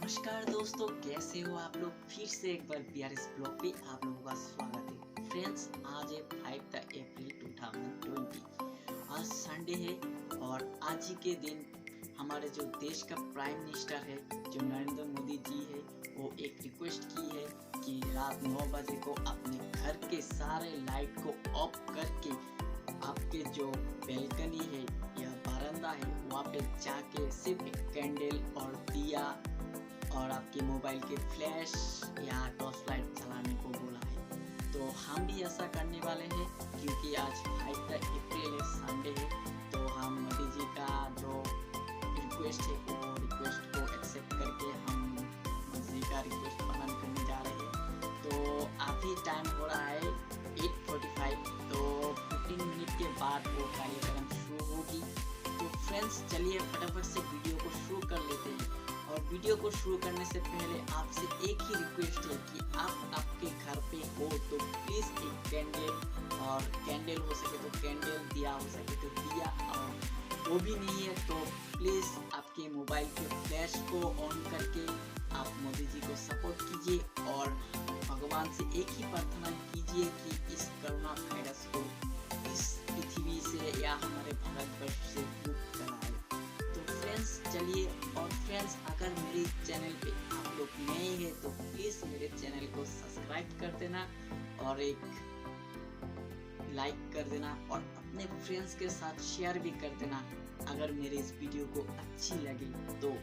नमस्कार दोस्तों, कैसे हो आप लोग। फिर से एक बार BRS ब्लॉग पे आप लोगों का स्वागत है। फ्रेंड्स, आज है 5 अप्रैल 2020। आज संडे है और आज ही के दिन हमारे जो देश का प्राइम मिनिस्टर है, जो नरेंद्र मोदी जी है, वो एक रिक्वेस्ट की है कि रात 9 बजे को अपने घर के सारे लाइट को ऑफ करके आपके जो बैल्कनी है या बरामदा है वहाँ पे जाके सिर्फ एक कैंडल और दिया और आपके मोबाइल के फ्लैश या टॉर्च लाइट चलाने को बोला है। तो हम भी ऐसा करने वाले हैं क्योंकि आज 5 अप्रैल है, संडे है। तो हम मोदी जी का जो रिक्वेस्ट है वो रिक्वेस्ट को एक्सेप्ट करके हम मोदी जी का रिक्वेस्ट पालन करने जा रहे हैं। तो अभी टाइम हो रहा है 8:45, तो 15 मिनट के बाद वो कार्यक्रम शुरू होगी। तो फ्रेंड्स, चलिए फटाफट से वीडियो को शुरू कर लेते हैं। और वीडियो को शुरू करने से पहले आपसे एक ही रिक्वेस्ट है कि आप आपके घर पे हो तो प्लीज़ एक कैंडल, और कैंडल हो सके तो कैंडल, दिया हो सके तो दिया, और वो भी नहीं है तो प्लीज़ आपके मोबाइल के फ्लैश को ऑन करके आप मोदी जी को सपोर्ट कीजिए और भगवान से एक ही प्रार्थना कीजिए कि इस कोरोना वायरस को इस पृथ्वी से या हमारे भारतवर्ष से मुक्त कराए। तो फ्रेंड्स चलिए, और फ्रेंड्स अगर मेरे चैनल पे आप लोग नए हैं तो प्लीज़ मेरे चैनल को सब्सक्राइब कर देना और एक लाइक कर देना और अपने फ्रेंड्स के साथ शेयर भी कर देना अगर मेरे इस वीडियो को अच्छी लगे तो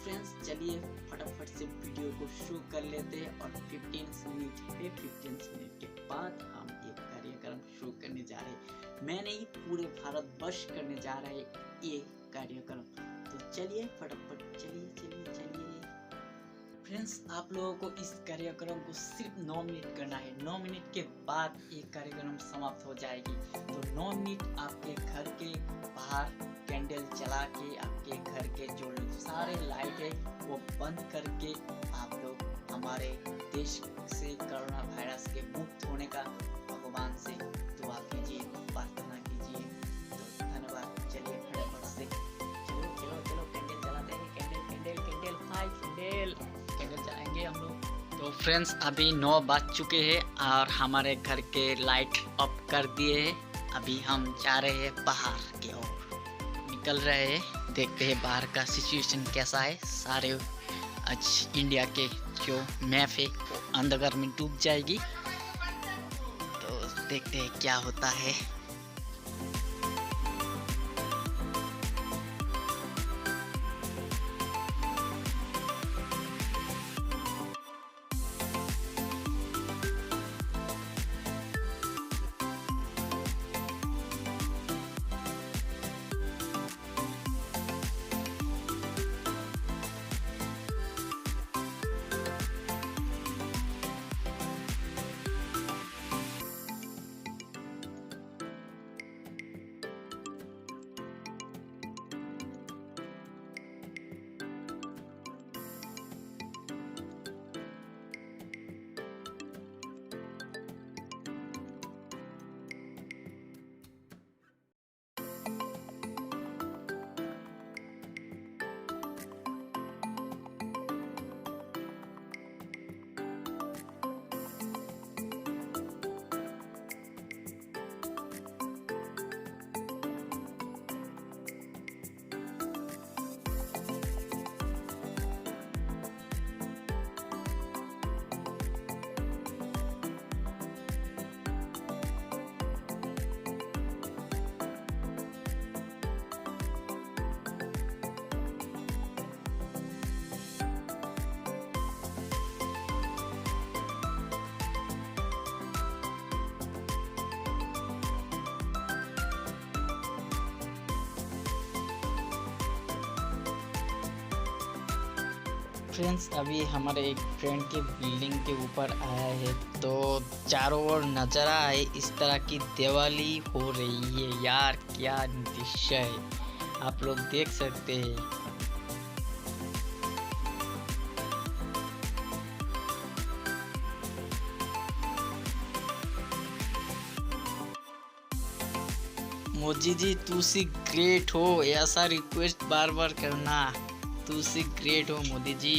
फ्रेंड्स चलिए फटाफट से वीडियो को शुरू कर लेते हैं। और 15 मिनट के बाद हम एक कार्यक्रम शुरू करने जा रहे हैं। मैं नहीं, पूरे भारतवर्ष करने जा रहे हैं ये कार्यक्रम। तो चलिए फटाफट चलिए। फ्रेंड्स, आप लोगों को इस कार्यक्रम को सिर्फ 9 मिनट करना है। 9 मिनट के बाद ये कार्यक्रम समाप्त हो जाएगी। तो 9 मिनट आपके घर के बाहर कैंडल जला के आपके घर के जो सारे लाइट है वो बंद करके आप लोग हमारे देश से कोरोना वायरस के मुक्त होने का भगवान से दुआ कीजिए, प्रार्थना कीजिए। तो धन्यवाद। चलिए फटाफट से चलो कैंडल जलाते हैं। कैंडल 5 कैंडल जलाएंगे हम लोग। तो फ्रेंड्स, अभी 9 बज चुके हैं और हमारे घर के लाइट ऑफ कर दिए हैं। अभी हम जा रहे हैं बाहर की ओर, निकल रहे हैं। देखते हैं बाहर का सिचुएशन कैसा है। सारे आज इंडिया के जो मैप है वो अंधकार में डूब जाएगी। तो देखते हैं क्या होता है। फ्रेंड्स, अभी हमारे एक फ्रेंड के बिल्डिंग के ऊपर आया है तो चारों ओर नज़ारा है इस तरह की दिवाली हो रही है। यार क्या दृश्य है, आप लोग देख सकते हैं। मोदी जी तुसी ग्रेट हो, ऐसा रिक्वेस्ट बार बार करना। तू से ग्रेट हो मोदी जी।